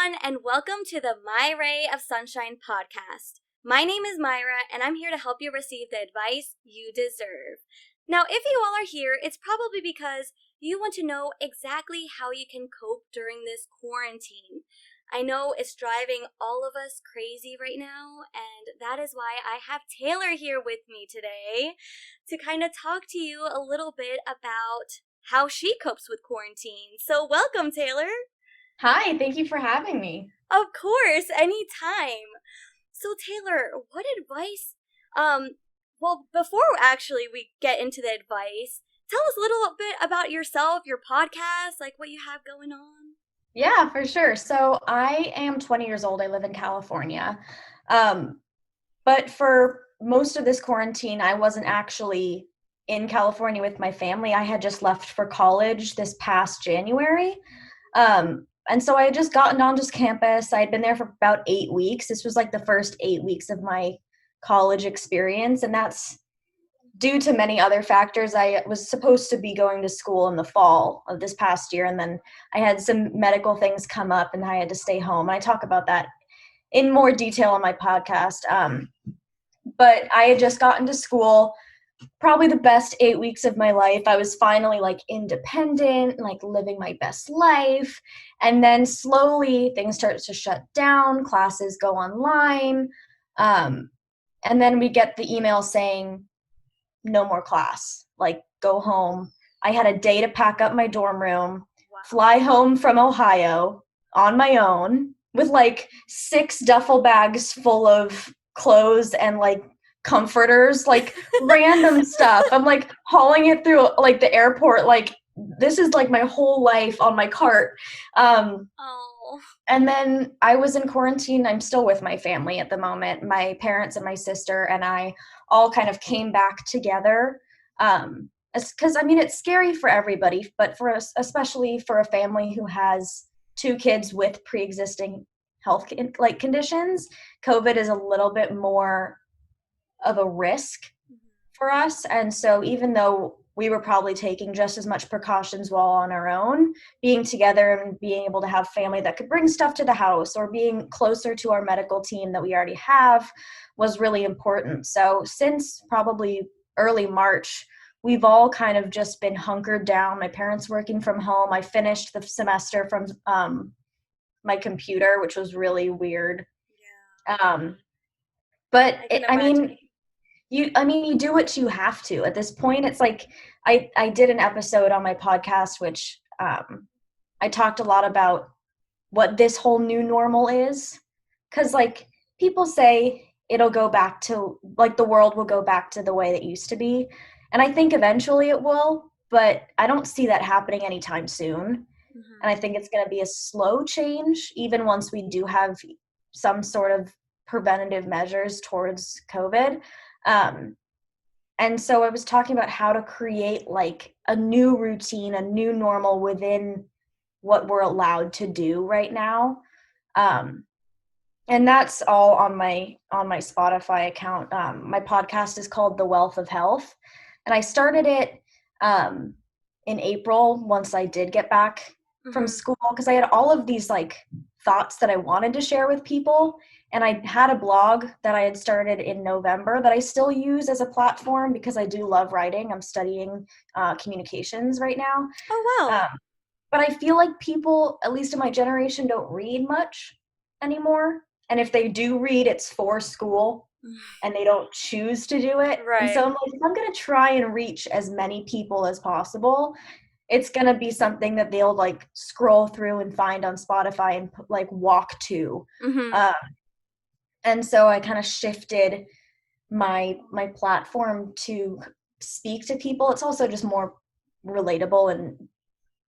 everyone, and welcome to the My Ray of Sunshine podcast. My name is Mayra, and I'm here to help you receive the advice you deserve. Now, if you all are here, it's probably because you want to know exactly how you can cope during this quarantine. I know it's driving all of us crazy right now, and that is why I have Taylor here with me today to kind of talk to you a little bit about how she copes with quarantine. So welcome, Taylor. Hi, thank you for having me. Of course, anytime. So Taylor, what advice, before actually we get into the advice, tell us a little bit about yourself, your podcast, like what you have going on. Yeah, for sure. So I am 20 years old. I live in California. But for most of this quarantine, I wasn't actually in California with my family. I had just left for college this past January. And so I had just gotten onto campus. I had been there for about 8 weeks. This was like the first 8 weeks of my college experience. And that's due to many other factors. I was supposed to be going to school in the fall of this past year. And then I had some medical things come up and I had to stay home. I talk about that in more detail on my podcast. But I had just gotten to school, probably the best 8 weeks of my life. I was finally like independent, like living my best life. And then slowly things start to shut down, classes go online. And then we get the email saying, no more class, like go home. I had a day to pack up my dorm room, fly home from Ohio on my own with like 6 duffel bags full of clothes and like comforters, like random stuff. I'm like hauling it through like the airport. Like this is like my whole life on my cart. And then I was in quarantine. I'm still with my family at the moment. My parents and my sister and I all kind of came back together. Because I mean, it's scary for everybody, but for us, especially for a family who has 2 kids with pre-existing health like conditions, COVID is a little bit more of a risk for us. And so even though we were probably taking just as much precautions while on our own, being together and being able to have family that could bring stuff to the house or being closer to our medical team that we already have was really important. So since probably early March, we've all kind of just been hunkered down. My parents working from home. I finished the semester from my computer, which was really weird. Yeah. But you do what you have to at this point. It's like I did an episode on my podcast which I talked a lot about what this whole new normal is, because like people say it'll go back to like the world will go back to the way it used to be, and I think eventually it will, but I don't see that happening anytime soon. And I think it's going to be a slow change even once we do have some sort of preventative measures towards COVID. And so I was talking about how to create like a new routine, a new normal within what we're allowed to do right now. And that's all on my Spotify account. My podcast is called The Wealth of Health. And I started it in April once I did get back from school, because I had all of these like thoughts that I wanted to share with people. And I had a blog that I had started in November that I still use as a platform because I do love writing. I'm studying communications right now. Oh, wow. But I feel like people, at least in my generation, don't read much anymore. And if they do read, it's for school and they don't choose to do it. Right. And so I'm like, if I'm going to try and reach as many people as possible, it's going to be something that they'll like scroll through and find on Spotify and like walk to. And so I kind of shifted my platform to speak to people. It's also just more relatable and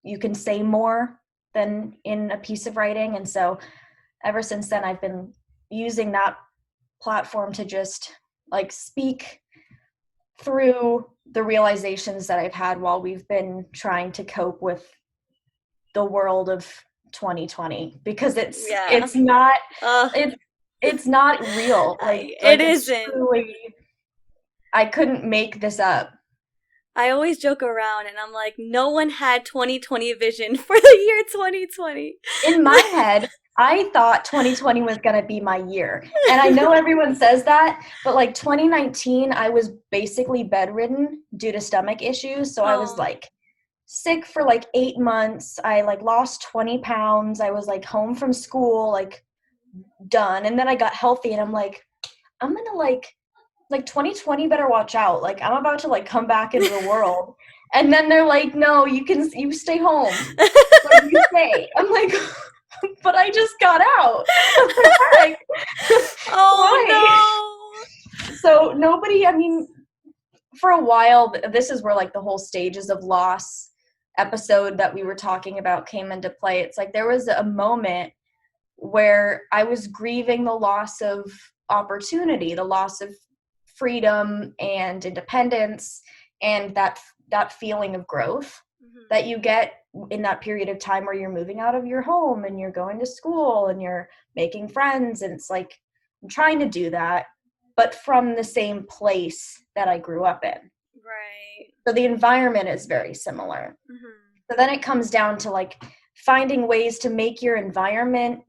you can say more than in a piece of writing. And so ever since then, I've been using that platform to just like speak through the realizations that I've had while we've been trying to cope with the world of 2020, because it's not real. Like it isn't. Truly, I couldn't make this up. I always joke around and I'm like, no one had 2020 vision for the year 2020. In my head, I thought 2020 was going to be my year. And I know everyone says that, but like 2019, I was basically bedridden due to stomach issues. So I was Oh, like sick for like 8 months. I like lost 20 pounds. I was like home from school, like done. And then I got healthy and I'm like, I'm going to like 2020 better watch out. Like I'm about to like come back into the world. And then they're like, no, you stay home. Like you stay. I'm like, but I just got out. What the heck? Why? oh So nobody, I mean, for a while, this is where like the whole stages of loss episode that we were talking about came into play. It's like there was a moment where I was grieving the loss of opportunity, the loss of freedom and independence, and that feeling of growth no. Mhm. that you get in that period of time where you're moving out of your home and you're going to school and you're making friends. And it's like I'm trying to do that, but from the same place that I grew up in. Right. So the environment is very similar. Mhm. So then it comes down to like finding ways to make your environment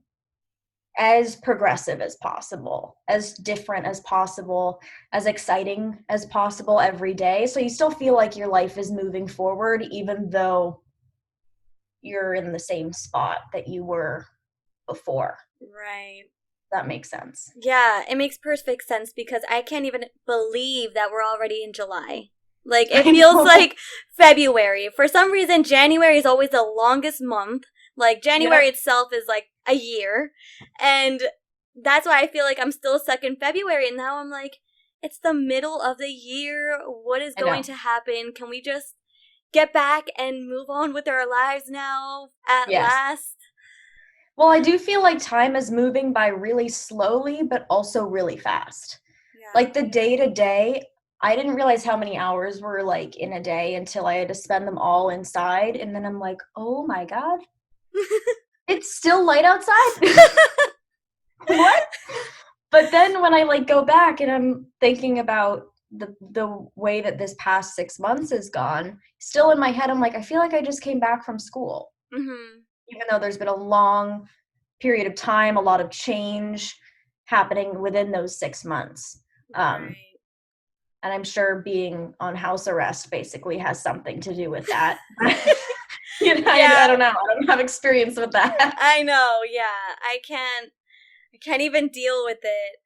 as progressive as possible, as different as possible, as exciting as possible every day. So you still feel like your life is moving forward, even though you're in the same spot that you were before. Right. That makes sense. Yeah, it makes perfect sense because I can't even believe that we're already in July. Like, it I feels know. like February. For some reason, January is always the longest month. Like, January Yep. itself is like a year. And that's why I feel like I'm still stuck in February. And now I'm like, it's the middle of the year. What is I going know. to happen? Can we just get back and move on with our lives now at Yes. last? Well, I do feel like time is moving by really slowly, but also really fast. Yeah. Like the day to day, I didn't realize how many hours were like in a day until I had to spend them all inside. And then I'm like, oh my God, it's still light outside. What? But then when I like go back and I'm thinking about the way that this past 6 months has gone, still in my head, I'm like, I feel like I just came back from school, Mhm. even though there's been a long period of time, a lot of change happening within those 6 months. Um, Right. and I'm sure being on house arrest basically has something to do with that. You know, I Yeah, don't know. I don't have experience with that. I know. Yeah, I can't even deal with it.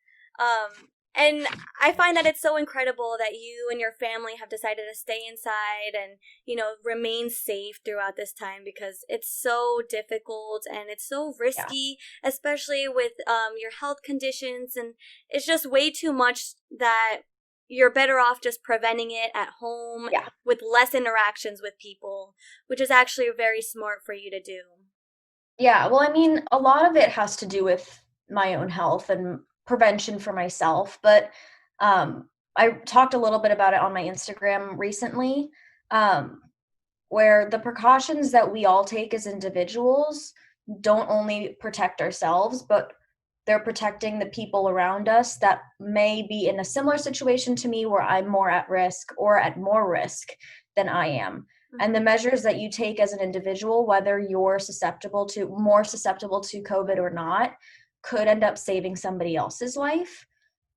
And I find that it's so incredible that you and your family have decided to stay inside and, remain safe throughout this time because it's so difficult and it's so Yeah. risky, especially with your health conditions. And it's just way too much that you're better off just preventing it at home Yeah. with less interactions with people, which is actually very smart for you to do. Yeah. Well, I mean, a lot of it has to do with my own health and prevention for myself. But I talked a little bit about it on my Instagram recently, um, where the precautions that we all take as individuals don't only protect ourselves, but they're protecting the people around us that may be in a similar situation to me where I'm more at risk or at more risk than I am. And the Mhm. measures that you take as an individual, whether you're more susceptible to COVID or not, could end up saving somebody else's life.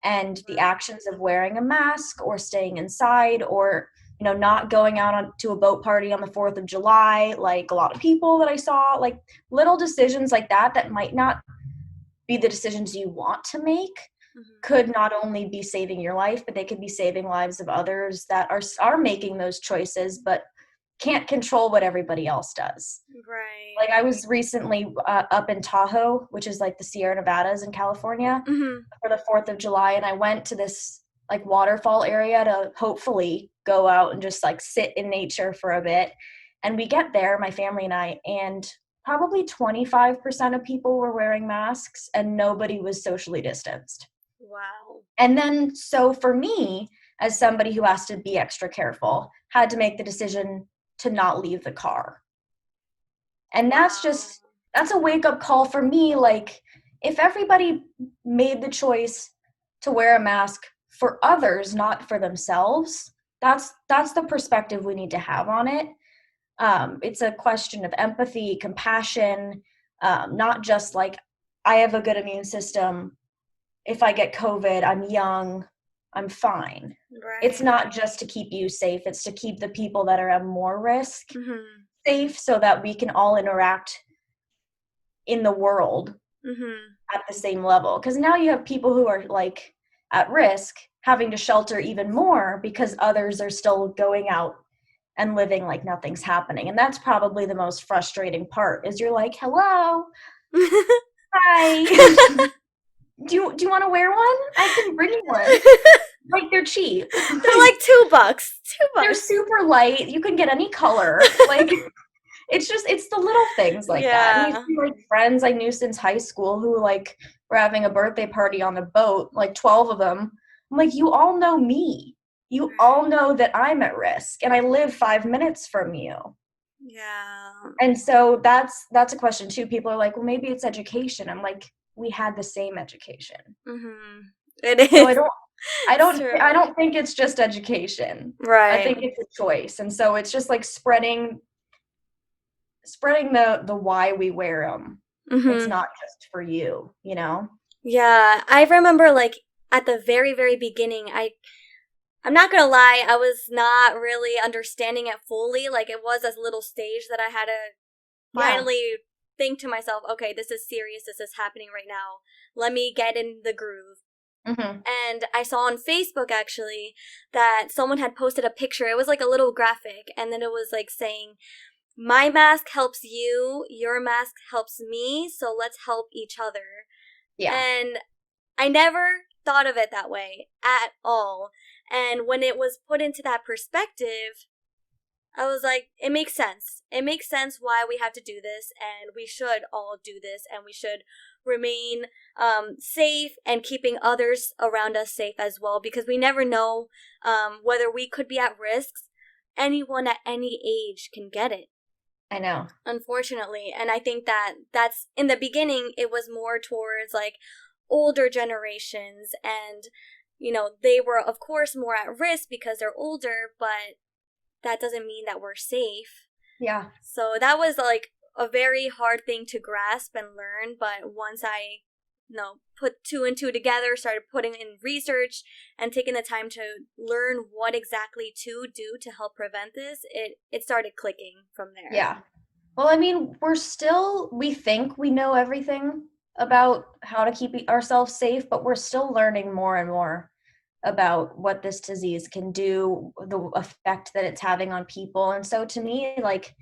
And the Right. actions of wearing a mask or staying inside or not going out to a boat party on the 4th of July, like a lot of people that I saw, like little decisions like that might not be the decisions you want to make, Mhm. could not only be saving your life, but they could be saving lives of others that are making those choices, but can't control what everybody else does. Right. Like I was recently up in Tahoe, which is like the Sierra Nevadas in California, Mhm. for the 4th of July, and I went to this like waterfall area to hopefully go out and just like sit in nature for a bit. And we get there, my family and I, and probably 25% of people were wearing masks and nobody was socially distanced. Wow. And then, so for me, as somebody who has to be extra careful, had to make the decision to not leave the car. And Wow. that's a wake up call for me. Like, if everybody made the choice to wear a mask for others, not for themselves, that's the perspective we need to have on it. It's a question of empathy, compassion, not just like I have a good immune system. If I get COVID, I'm young, I'm fine. It's Right. not just to keep you safe, it's to keep the people that are at more risk Mhm. safe so that we can all interact in the world Mhm. at the same level. Because now you have people who are like at risk having to shelter even more because others are still going out and living like nothing's happening. And that's probably the most frustrating part is you're like, hello, hi. Do you want to wear one? I can bring you one. Like they're cheap. They're like $2. They're $2. super light. You can get any color. Like it's the little things like that. And you Yeah. see like friends I knew since high school who like were having a birthday party on a boat, like 12 of them. I'm like, you all know me. You all know that I'm at risk and I live 5 minutes from you. Yeah. And so that's a question too. People are like, well, maybe it's education. I'm like, we had the same education. Mhm. It So is. It's I true. don't think it's just education. I Right. think it's a choice. And so it's just like spreading the why we wear them. It's Mhm. not just for you, you know? Yeah, I remember like at the very, very beginning, I'm not gonna lie, I was not really understanding it fully. Like it was a little stage that I had to Yeah. finally think to myself, okay, this is serious, this is happening right now. Let me get in the groove. Hmm. And I saw on Facebook actually that someone had posted a picture. It was like a little graphic, and then it was like saying, my mask helps you, your mask helps me, so let's help each other. Yeah. And I never thought of it that way at all. And when it was put into that perspective, I was like, it makes sense. It makes sense why we have to do this, and we should all do this, and we should remain safe and keeping others around us safe as well, because we never know whether we could be at risks. Anyone at any age can get it, I know. unfortunately. And I think that that's in the beginning, it was more towards like older generations, and they were of course more at risk because they're older, but that doesn't mean that we're safe. Yeah. So that was like a very hard thing to grasp and learn. But once I, put two and two together, started putting in research and taking the time to learn what exactly to do to help prevent this, it started clicking from there. Yeah. Well, I mean, we think we know everything about how to keep ourselves safe, but we're still learning more and more about what this disease can do, the effect that it's having on people. And so to me, like,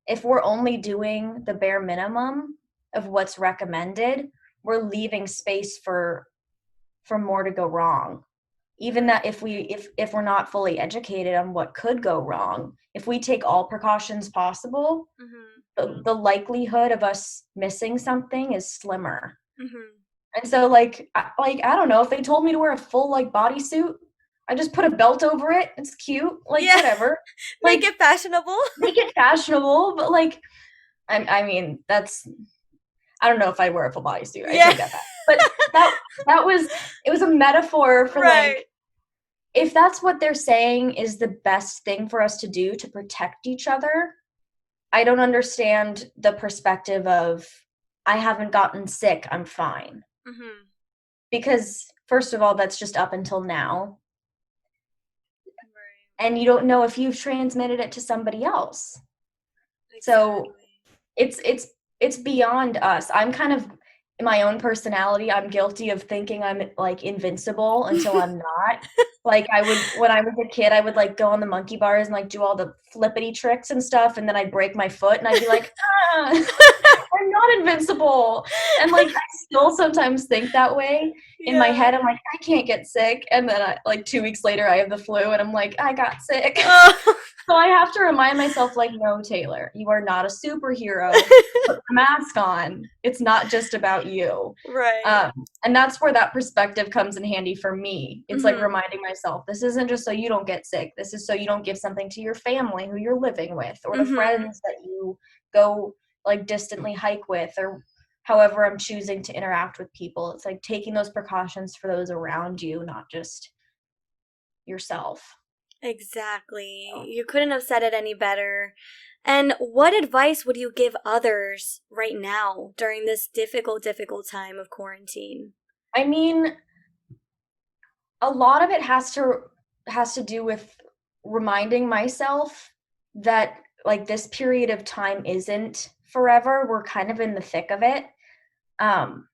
if we're only doing the bare minimum of what's recommended, we're leaving space for more to go wrong. Even that if we're not fully educated on what could go wrong, if we take all precautions possible, Mm-hmm. the likelihood of us missing something is slimmer. Mm-hmm. And so I don't know, if they told me to wear a full like bodysuit, I just put a belt over it. It's cute, like Yeah, whatever. make Like it fashionable. make it fashionable, but like I mean, that's I don't know if I'd wear a full bodysuit. I Yeah. take that back. But that that was it was a metaphor for Right. like if that's what they're saying is the best thing for us to do to protect each other, I don't understand the perspective of I haven't gotten sick, I'm fine. Mm-hmm. Because first of all, that's just up until now. Right. And you don't know if you've transmitted it to somebody else. So Exactly. it's beyond us. I'm kind of in my own personality, I'm guilty of thinking I'm like invincible until I'm not. Like I would when I was a kid, I would like go on the monkey bars and like do all the flippity tricks and stuff, and then I'd break my foot and I'd be like, ah, I'm not invincible. And like I still sometimes think that way in my Yeah. head. I'm like, I can't get sick. And then like 2 weeks later I have the flu and I'm like, I got sick. Oh. So I have to remind myself, like, no, Taylor, you are not a superhero. Put the mask on. It's not just about you. Right. Um, and that's where that perspective comes in handy for me. It's like Mm-hmm. reminding myself, this isn't just so you don't get sick. This is so you don't give something to your family who you're living with, or the Mm-hmm. friends that you go like distantly hike with, or however I'm choosing to interact with people. It's like taking those precautions for those around you, not just yourself. Exactly. So, You couldn't have said it any better. And what advice would you give others right now during this difficult time of quarantine? I mean, a lot of it has to do with reminding myself that like this period of time isn't forever. We're kind of in the thick of it. Um,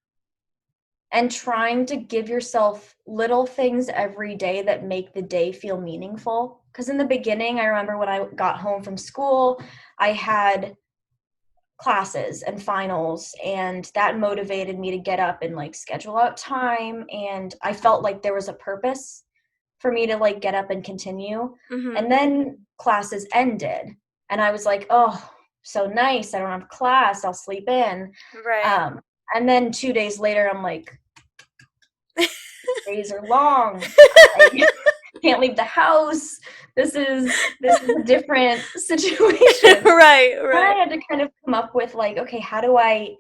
and trying to give yourself little things every day that make the day feel meaningful. Because in the beginning, I remember when I got home from school, I had classes and finals, and that motivated me to get up and like schedule out time, and I felt like there was a purpose for me to like get up and continue. And then classes ended and I was like, oh, so nice, I don't have class, I'll sleep in. Right. And then 2 days later I'm like, days are long, I can't leave the house, this is a different situation. Right, Then I right. had to kind of come up with like, okay, how do I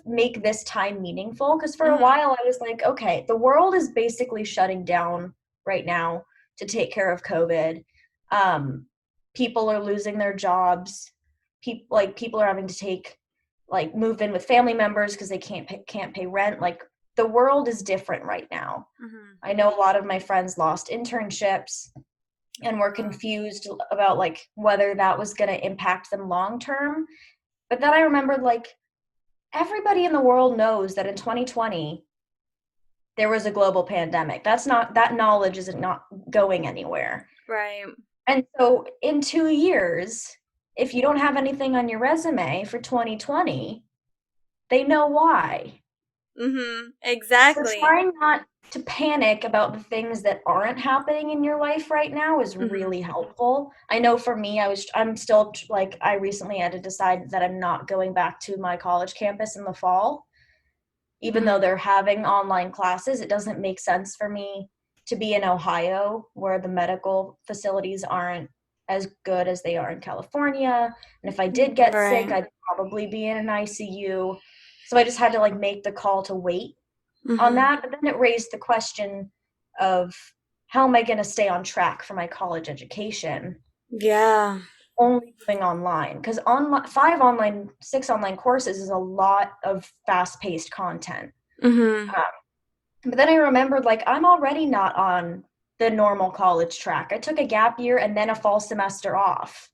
make this time meaningful? Because for a while I was like, okay, the world is basically shutting down right now to take care of COVID. People are losing their jobs. People are having to move in with family members because they can't pay rent. Like the world is different right now. I know a lot of my friends lost internships and were confused about like whether that was going to impact them long term. But then I remembered like everybody in the world knows that in 2020 there was a global pandemic. That knowledge isn't not going anywhere. Right. And so in 2 years, if you don't have anything on your resume for 2020, they know why. So Exactly. trying not to panic about the things that aren't happening in your life right now is really helpful. I know for me, I'm still like, I recently had to decide that I'm not going back to my college campus in the fall. Even though they're having online classes, it doesn't make sense for me to be in Ohio where the medical facilities aren't as good as they are in California. And if I did get sick, Right. I'd probably be in an ICU. So I just had to like make the call to wait on that. But then it raised the question of how am I going to stay on track for my college education Yeah. only doing online? Because six online courses is a lot of fast-paced content. But then I remembered like I'm already not on the normal college track. I took a gap year and then a fall semester off.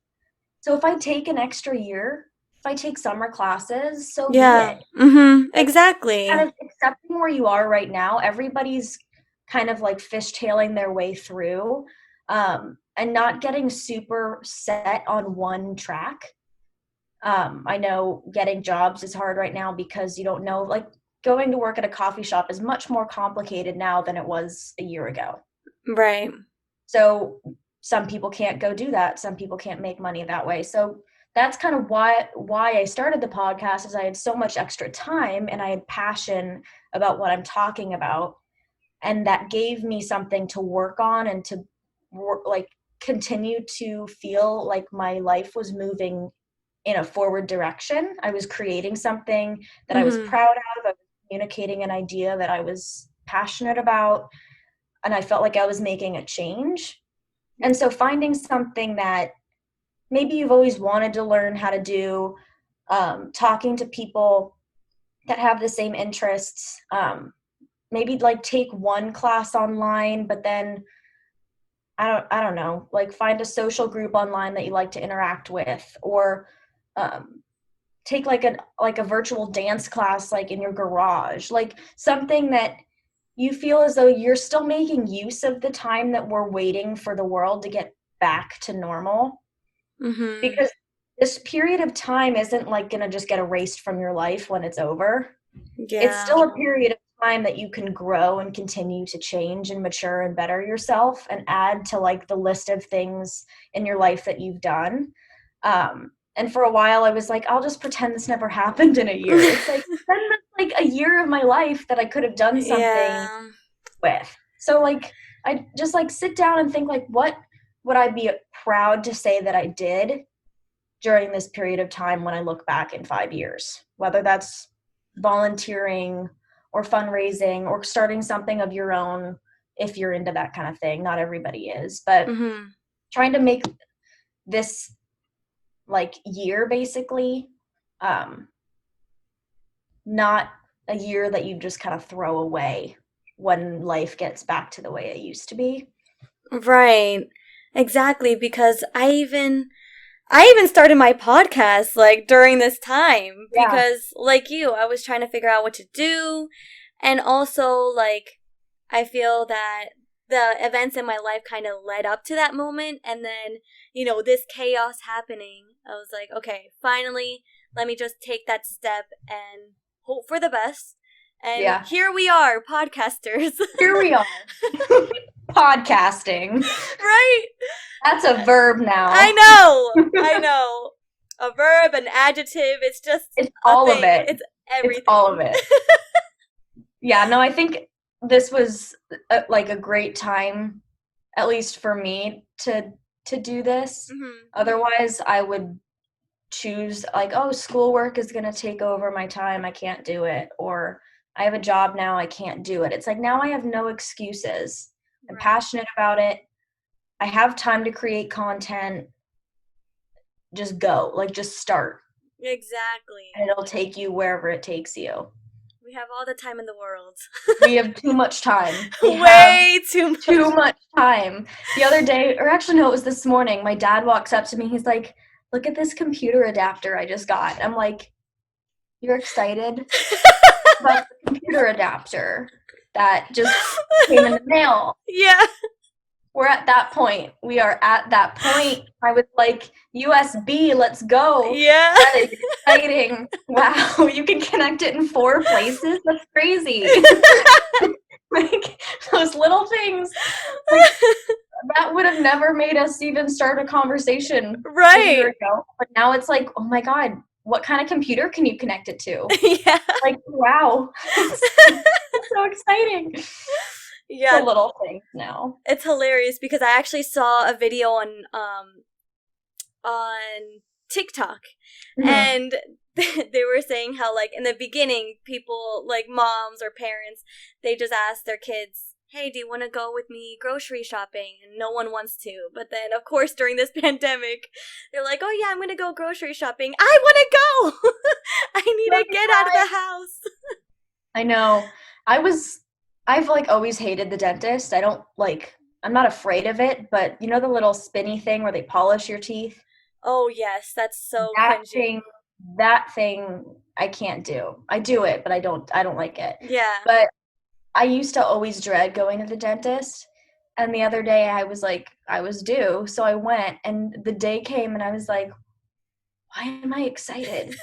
So if I take an extra year, if I take summer classes, so be Yeah. it. Like kind Exactly. of accepting where you are right now. Everybody's kind of like fishtailing their way through, and not getting super set on one track. I know getting jobs is hard right now because you don't know, like going to work at a coffee shop is much more complicated now than it was a year ago. Right. So some people can't go do that. Some people can't make money that way. So that's kind of why I started the podcast, is I had so much extra time and I had passion about what I'm talking about, and that gave me something to work on and to work, like continue to feel like my life was moving in a forward direction. I was creating something that I was proud of. I was communicating an idea that I was passionate about, and I felt like I was making a change. And so finding something that maybe you've always wanted to learn how to do, talking to people that have the same interests, maybe like take one class online, but then I don't know, like find a social group online that you like to interact with, or take like a virtual dance class like in your garage, like something that you feel as though you're still making use of the time that we're waiting for the world to get back to normal. Because this period of time isn't like going to just get erased from your life when it's over. It's Yeah. still a period of time that you can grow and continue to change and mature and better yourself and add to like the list of things in your life that you've done. And for a while I was like, I'll just pretend this never happened in a year. It's like, then that's like a year of my life that I could have done something Yeah. with. So like I just like sit down and think like, what would I be proud to say that I did during this period of time when I look back in 5 years, whether that's volunteering or fundraising or starting something of your own, if you're into that kind of thing. Not everybody is, but trying to make this like year basically. Not a year that you just kind of throw away when life gets back to the way it used to be. Right. Exactly, because I even started my podcast like during this time Yeah. because like you, I was trying to figure out what to do, and also like I feel that the events in my life kind of led up to that moment, and then, this chaos happening. I was like, okay, finally, let me just take that step and hope for the best. And Yeah. here we are, podcasters. Here we are. Podcasting. Right? That's a verb now. I know. A verb, an adjective, it's just It's a all thing. of it. It's everything. It's all of it. Yeah, no, I think this was like a great time, at least for me, to do this. Mm-hmm. Otherwise, I would choose like, oh, schoolwork is going to take over my time. I can't do it. Or I have a job now. I can't do it. It's like now I have no excuses. I'm Right. passionate about it. I have time to create content. Just go. Like, just start. Exactly. And it'll take you wherever it takes you. We have all the time in the world. We have too much time. Way too much. Too much time. The other day, or actually no, it was this morning, my dad walks up to me. He's like, look at this computer adapter I just got. I'm like, you're excited about the computer adapter that just came in the mail? Yeah. We're at that point. We are at that point. I was like, USB, let's go. Yeah. That is exciting. Wow, you can connect it in 4 places? That's crazy. Like, those little things, like, that would have never made us even start a conversation a year ago. But now it's like, oh my God, what kind of computer can you connect it to? Yeah. Like, wow. It's so exciting. Yeah. The little things now. It's hilarious because I actually saw a video on TikTok, and they were saying how, like, in the beginning, people, like moms or parents, they just ask their kids, hey, do you want to go with me grocery shopping? And no one wants to. But then, of course, during this pandemic, they're like, oh yeah, I'm going to go grocery shopping. I want to go! I need to get out of the house. I know. I've like always hated the dentist. I'm not afraid of it, but you know the little spinny thing where they polish your teeth? Oh yes, that's so That cringy. thing I can't do. I do it, but I don't like it. Yeah. But I used to always dread going to the dentist. And the other day I was like, I was due, so I went, and the day came and I was like, why am I excited?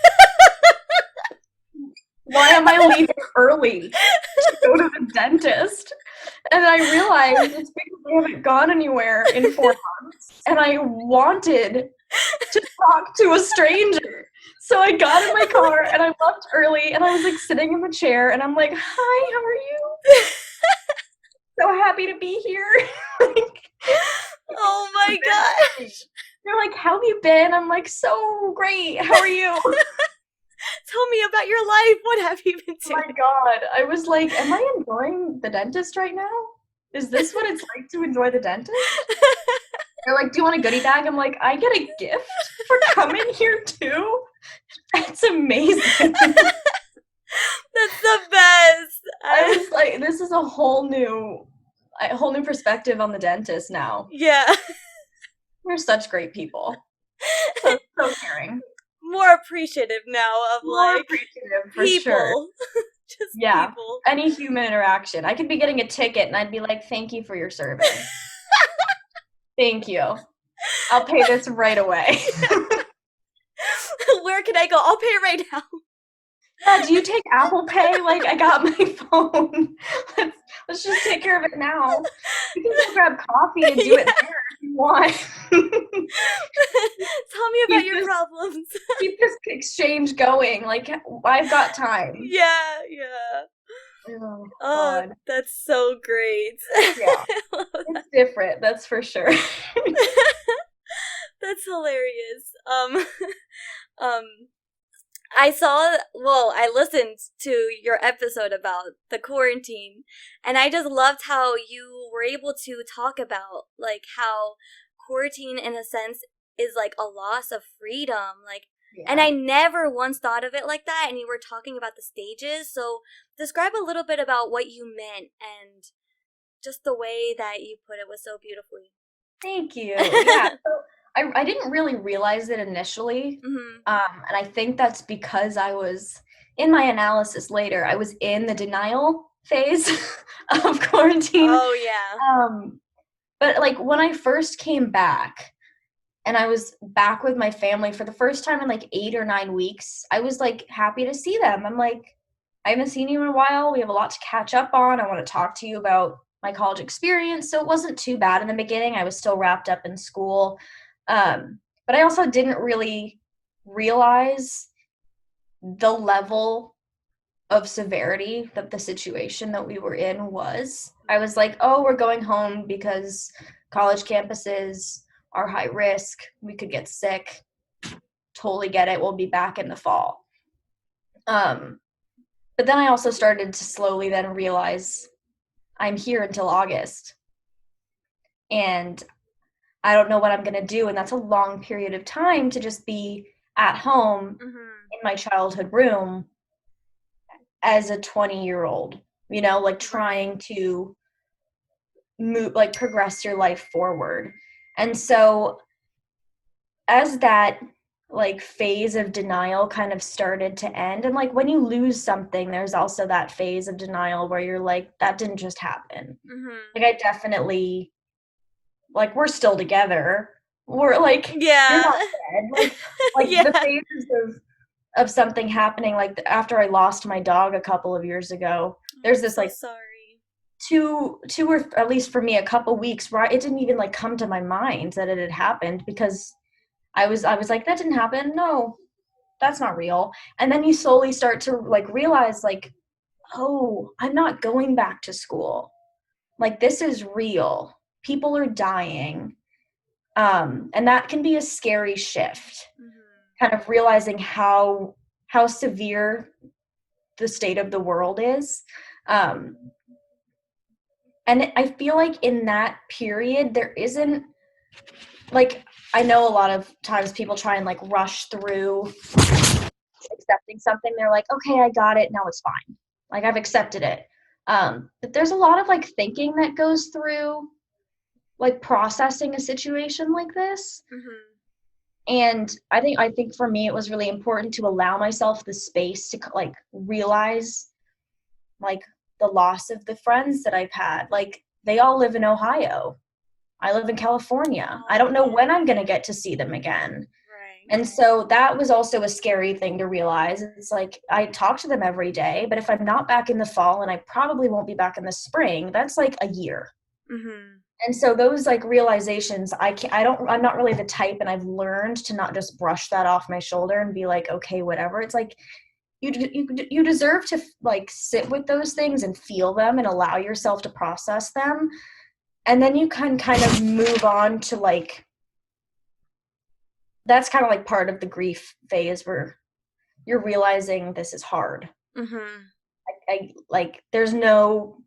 Why am I leaving early to go to the dentist? And I realized it's because I haven't gone anywhere in 4 months, and I wanted to talk to a stranger. So I got in my car and I left early, and I was like sitting in the chair, and I'm like, hi, how are you? So happy to be here. Like, oh my gosh. They're like, how have you been? I'm like, so great. How are you? Tell me about your life. What have you been doing? Oh my God. I was like, am I enjoying the dentist right now? Is this what it's like to enjoy the dentist? They're like, do you want a goodie bag? I'm like, I get a gift for coming here too? That's amazing. That's the best. I was like, this is a whole new perspective on the dentist now. Yeah. We're such great people. So caring. More appreciative now of More like appreciative for people. Sure. Just yeah. people. Any human interaction. I could be getting a ticket and I'd be like, thank you for your service. Thank you. I'll pay this right away. Where can I go? I'll pay right now. Yeah, do you take Apple Pay? Like, I got my phone. Let's just take care of it now. You can go grab coffee and do it there if you want. Tell me about your problems. Keep this exchange going. Like, I've got time. Yeah. Oh, God. That's so great. Yeah. It's different, that's for sure. That's hilarious. I listened to your episode about the quarantine, and I just loved how you were able to talk about, like, how quarantine, in a sense, is like a loss of freedom. Like, Yeah. and I never once thought of it like that. And you were talking about the stages. So describe a little bit about what you meant and just the way that you put it was so beautifully. Thank you. Yeah. So I didn't really realize it initially. Mm-hmm. And I think that's because I was, in my analysis later, I was in the denial phase of quarantine. Oh, yeah. But like when I first came back and I was back with my family for the first time in like 8 or 9 weeks, I was like happy to see them. I'm like, I haven't seen you in a while. We have a lot to catch up on. I want to talk to you about my college experience. So it wasn't too bad in the beginning. I was still wrapped up in school. But I also didn't really realize the level of severity that the situation that we were in was. I was like, oh, we're going home because college campuses are high risk. We could get sick. Totally get it. We'll be back in the fall. But then I also started to slowly then realize I'm here until August. And I don't know what I'm going to do. And that's a long period of time to just be at home in my childhood room as a 20-year-old, like trying to move, like progress your life forward. And so as that like phase of denial kind of started to end, and like when you lose something, there's also that phase of denial where you're like, that didn't just happen. Like I definitely, like we're still together. We're like, you're not dead. Like Yeah. the phases of something happening, like after I lost my dog a couple of years ago, there's this like sorry. two or at least for me a couple weeks where it didn't even like come to my mind that it had happened, because I was like, that didn't happen. No, that's not real. And then you slowly start to like realize like, oh, I'm not going back to school. Like this is real. People are dying. And that can be a scary shift. Kind of realizing how severe the state of the world is. And I feel like in that period, there isn't like, I know a lot of times people try and like rush through accepting something. They're like, okay, I got it. Now it's fine. Like I've accepted it. But there's a lot of like thinking that goes through like processing a situation like this. And I think for me, it was really important to allow myself the space to like realize like the loss of the friends that I've had. Like they all live in Ohio. I live in California. I don't know when I'm going to get to see them again. And so that was also a scary thing to realize. It's like I talk to them every day, but if I'm not back in the fall, and I probably won't be back in the spring, that's like a year. And so those like realizations, I'm not really the type, and I've learned to not just brush that off my shoulder and be like, okay, whatever. It's like you deserve to like sit with those things and feel them and allow yourself to process them. And then you can kind of move on to like, that's kind of like part of the grief phase where you're realizing this is hard. I like, there's no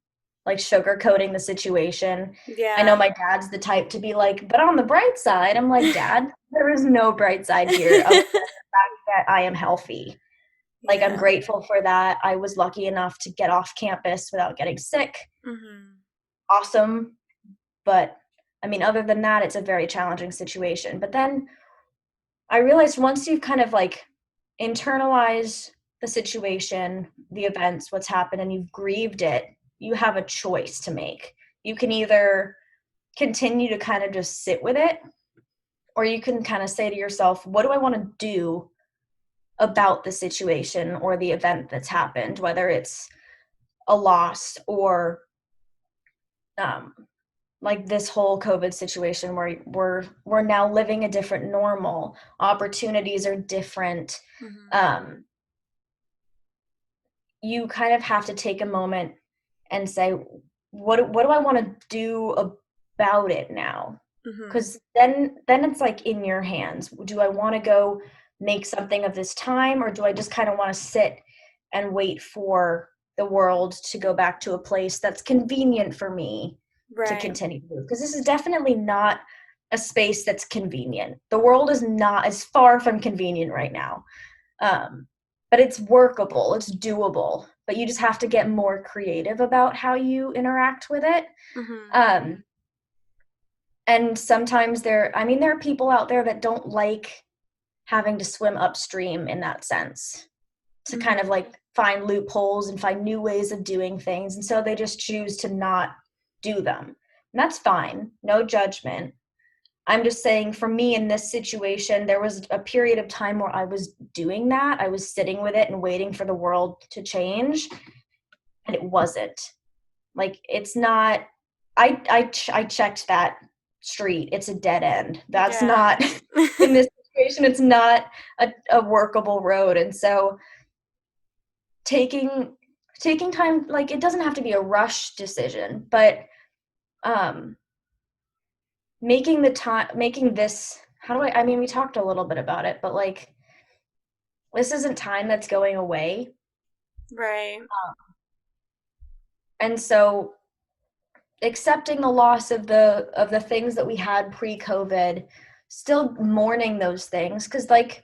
like sugarcoating the situation. Yeah. I know my dad's the type to be like, but on the bright side, I'm like, Dad, there is no bright side here other than the fact that I am healthy. Like, I'm grateful for that. I was lucky enough to get off campus without getting sick. Awesome. But I mean, other than that, it's a very challenging situation. But then I realized once you've kind of like internalized the situation, the events, what's happened, and you've grieved it, you have a choice to make. You can either continue to kind of just sit with it, or you can kind of say to yourself, what do I want to do about the situation or the event that's happened, whether it's a loss or like this whole COVID situation where we're now living a different normal. Opportunities are different. You kind of have to take a moment and say, what do I want to do about it now? Because then it's like in your hands. Do I want to go make something of this time, or do I just kind of want to sit and wait for the world to go back to a place that's convenient for me to continue to move? Because this is definitely not a space that's convenient. The world is not as far from convenient right now. But it's workable, it's doable, but you just have to get more creative about how you interact with it. Mm-hmm. And sometimes there are people out there that don't like having to swim upstream in that sense, to kind of like find loopholes and find new ways of doing things. And so they just choose to not do them. And that's fine, no judgment. I'm just saying, for me in this situation, there was a period of time where I was doing that. I was sitting with it and waiting for the world to change. And it wasn't. Like, it's not, I checked that street. It's a dead end. That's not, in this situation, it's not a workable road. And so taking time, like, it doesn't have to be a rush decision, but making this, we talked a little bit about it, but like, this isn't time that's going away. Right. And so accepting the loss of the things that we had pre-COVID, still mourning those things, because like,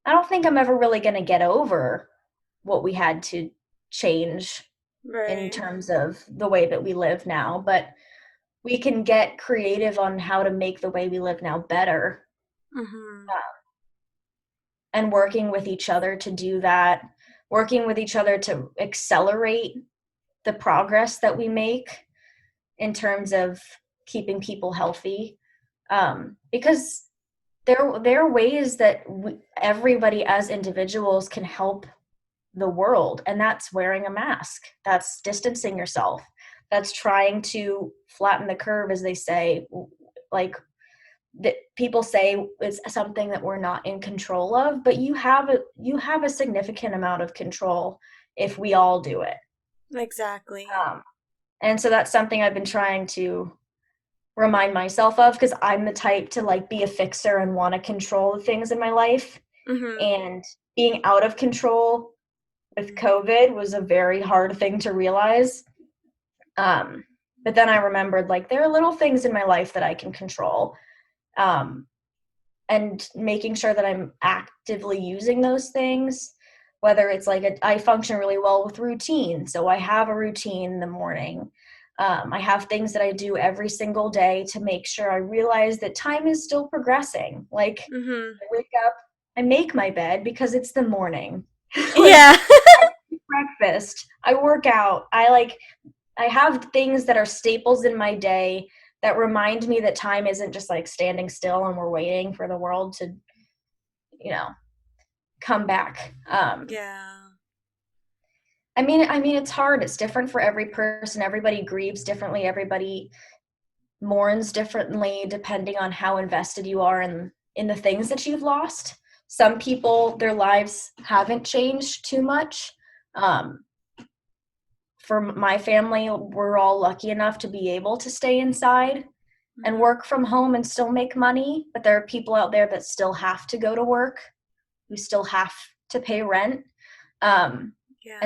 I don't think I'm ever really going to get over what we had to change in terms of the way that we live now, but we can get creative on how to make the way we live now better. And working with each other to do that, working with each other to accelerate the progress that we make in terms of keeping people healthy. Because there are ways that everybody as individuals can help the world, and that's wearing a mask, that's distancing yourself, that's trying to flatten the curve, as they say. Like, that people say it's something that we're not in control of, but you have a significant amount of control if we all do it. Exactly. And so that's something I've been trying to remind myself of, because I'm the type to like be a fixer and want to control the things in my life. And being out of control with COVID was a very hard thing to realize. But then I remembered, like, there are little things in my life that I can control. And making sure that I'm actively using those things, whether it's like I function really well with routine. So I have a routine in the morning. I have things that I do every single day to make sure I realize that time is still progressing. Like, I wake up, I make my bed because it's the morning. Yeah. I eat breakfast, I work out, I have things that are staples in my day that remind me that time isn't just like standing still and we're waiting for the world to, come back. Yeah. I mean, it's hard. It's different for every person. Everybody grieves differently. Everybody mourns differently, depending on how invested you are in the things that you've lost. Some people, their lives haven't changed too much. For my family, we're all lucky enough to be able to stay inside and work from home and still make money. But there are people out there that still have to go to work, who still have to pay rent. And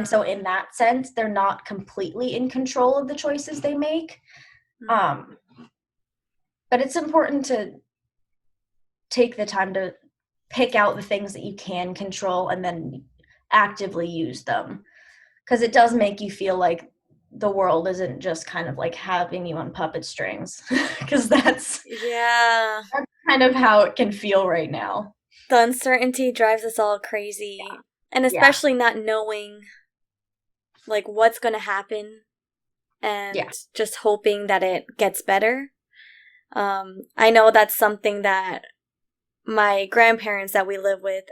so in that sense, they're not completely in control of the choices they make. But it's important to take the time to pick out the things that you can control and then actively use them. Because it does make you feel like the world isn't just kind of like having you on puppet strings. Because that's kind of how it can feel right now. The uncertainty drives us all crazy. Yeah. And especially not knowing like what's going to happen and just hoping that it gets better. I know that's something that my grandparents that we live with,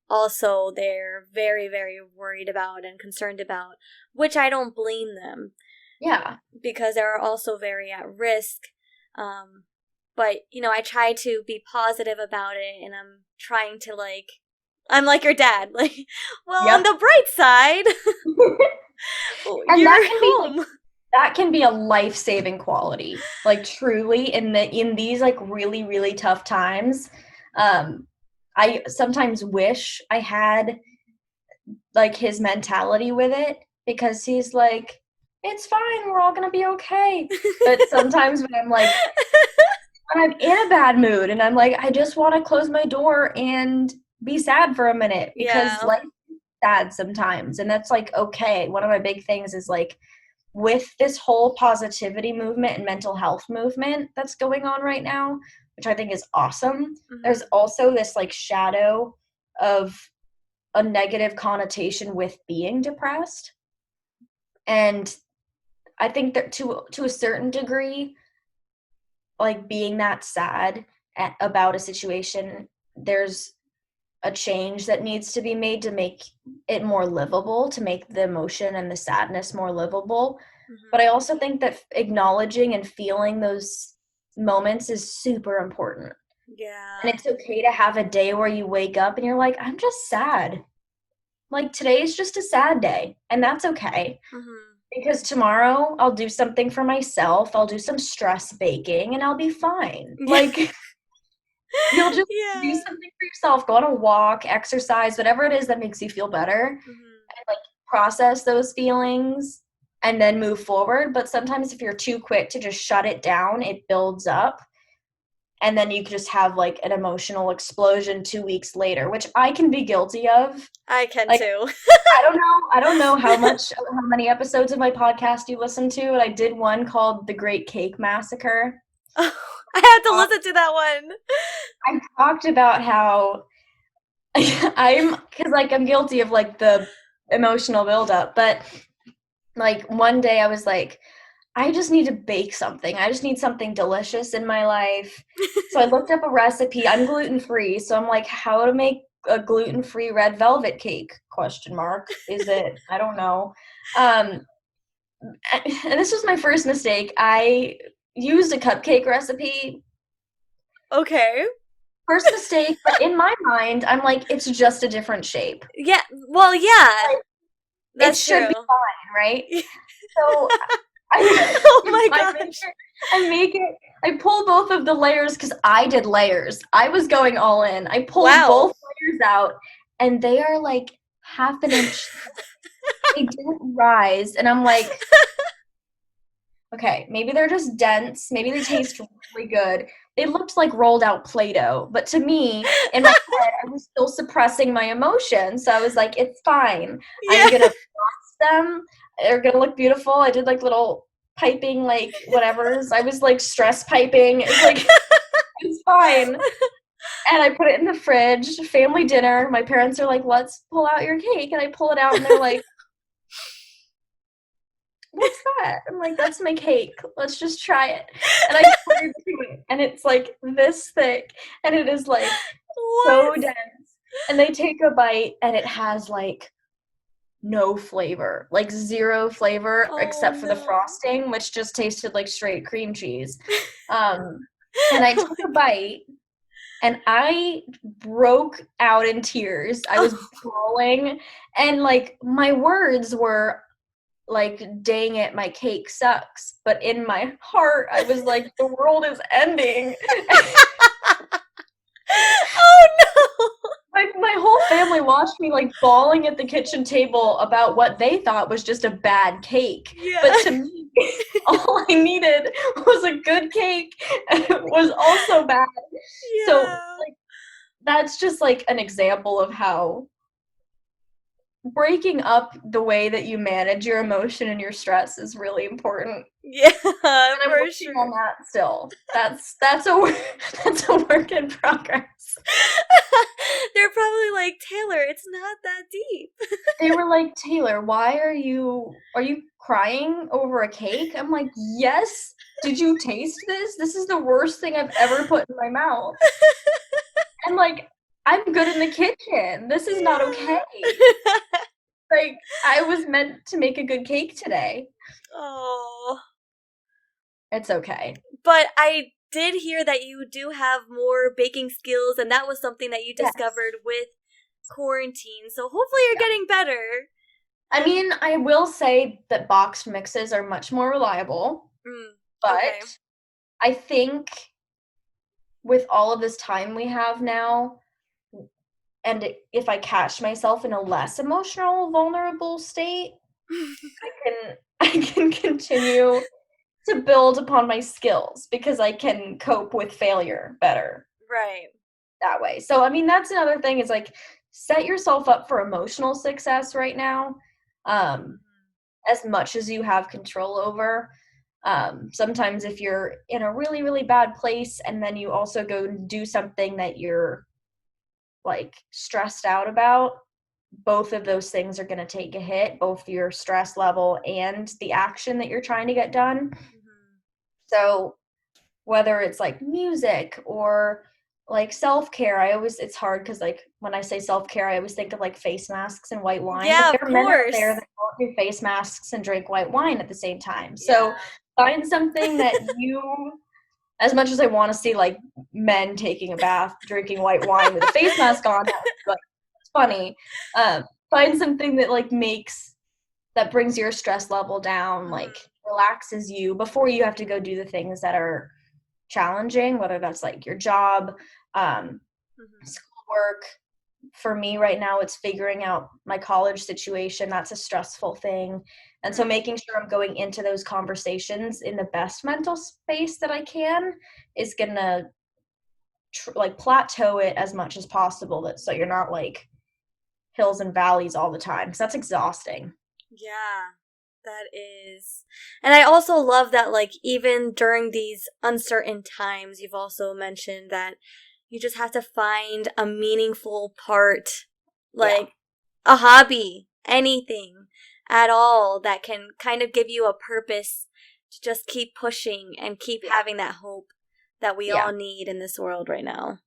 also they're very, very worried about and concerned about, which I don't blame them. Yeah. Because they're also very at risk. But, I try to be positive about it, and I'm trying to I'm like your dad. Like, well, on the bright side, and you're home. That can be a life-saving quality. Like, truly, in these like really, really tough times. I sometimes wish I had like his mentality with it, because he's like, it's fine, we're all gonna be okay. But sometimes when I'm like, I'm in a bad mood and I'm like, I just want to close my door and be sad for a minute because Yeah. life is sad sometimes. And that's like, okay. One of my big things is like, with this whole positivity movement and mental health movement that's going on right now, which I think is awesome, there's also this like shadow of a negative connotation with being depressed. And I think that to a certain degree, like being that sad about a situation, there's a change that needs to be made to make it more livable, to make the emotion and the sadness more livable. But I also think that acknowledging and feeling those moments is super important. Yeah. And it's okay to have a day where you wake up and you're like, I'm just sad. Like today is just a sad day, and that's okay. Because tomorrow I'll do something for myself. I'll do some stress baking and I'll be fine. Like you'll just do something for yourself, go on a walk, exercise, whatever it is that makes you feel better, and like process those feelings and then move forward. But sometimes if you're too quick to just shut it down, it builds up. And then you just have like an emotional explosion 2 weeks later, which I can be guilty of. I can Like, too. I don't know how many episodes of my podcast you listen to, but I did one called The Great Cake Massacre. Oh, I had to listen to that one. I talked about how I'm guilty of like the emotional buildup, but like one day I was like, I just need to bake something. I just need something delicious in my life. So I looked up a recipe. I'm gluten-free, so I'm like, how to make a gluten-free red velvet cake? Question mark. Is it? I don't know. And this was my first mistake. I used a cupcake recipe. Okay. First mistake, but in my mind, I'm like, it's just a different shape. Yeah. Well, yeah. Like, That's it should true. be fine, right? So Oh my gosh. I pull both of the layers because I did layers. I was going all in. I pulled Wow. both layers out, and they are like half an inch. They didn't rise, and I'm like, okay, maybe they're just dense. Maybe they taste really good. They looked like rolled out Play-Doh, but to me, in my head, I was still suppressing my emotions. So I was like, it's fine. Yeah. I'm gonna frost them. They're gonna look beautiful. I did like little piping, like whatever's. I was like stress piping. It's like it's fine. And I put it in the fridge. Family dinner. My parents are like, "Let's pull out your cake," and I pull it out, and they're like, what's that? I'm like, that's my cake. Let's just try it. And I pour it into it, and it's like this thick, and it is like so dense. And they take a bite, and it has like no flavor, like zero flavor, except for the frosting, which just tasted like straight cream cheese. And I took a bite, and I broke out in tears. I was bawling, and like my words were like, dang it, my cake sucks. But in my heart, I was like, the world is ending. Oh no! My whole family watched me like bawling at the kitchen table about what they thought was just a bad cake. Yeah. But to me, all I needed was a good cake, and it was also bad. Yeah. So like that's just like an example of how breaking up the way that you manage your emotion and your stress is really important. Yeah, And I'm for working sure. on that still. That's a work in progress. They're probably like, Taylor, it's not that deep. They were like, Taylor, why are you crying over a cake? I'm like, yes. Did you taste this? This is the worst thing I've ever put in my mouth. And like, I'm good in the kitchen. This is not okay. Like, I was meant to make a good cake today. Oh. It's okay. But I did hear that you do have more baking skills, and that was something that you discovered with quarantine. So hopefully you're getting better. I mean, I will say that boxed mixes are much more reliable. But I think with all of this time we have now, and if I catch myself in a less emotional, vulnerable state, I can continue to build upon my skills because I can cope with failure better Right. that way. So, I mean, that's another thing is like set yourself up for emotional success right now, as much as you have control over. Sometimes if you're in a really, really bad place and then you also go do something that you're like stressed out about, both of those things are going to take a hit, both your stress level and the action that you're trying to get done. Mm-hmm. So whether it's like music or like self-care, it's hard because like when I say self-care, I always think of like face masks and white wine, but Yeah, of there are men out there course. that don't do face masks and drink white wine at the same time. So Yeah. find something that you, as much as I want to see like men taking a bath, drinking white wine with a face mask on, like it's funny. Find something that like that brings your stress level down, like Mm-hmm. relaxes you before you have to go do the things that are challenging, whether that's like your job, Mm-hmm. schoolwork. For me right now, it's figuring out my college situation. That's a stressful thing. And so Mm-hmm. making sure I'm going into those conversations in the best mental space that I can is going to like plateau it as much as possible so you're not like hills and valleys all the time because that's exhausting. Yeah, that is. And I also love that, like, even during these uncertain times, you've also mentioned that you just have to find a meaningful part, Yeah. like a hobby, anything at all that can kind of give you a purpose to just keep pushing and keep Yeah. having that hope that we Yeah. all need in this world right now.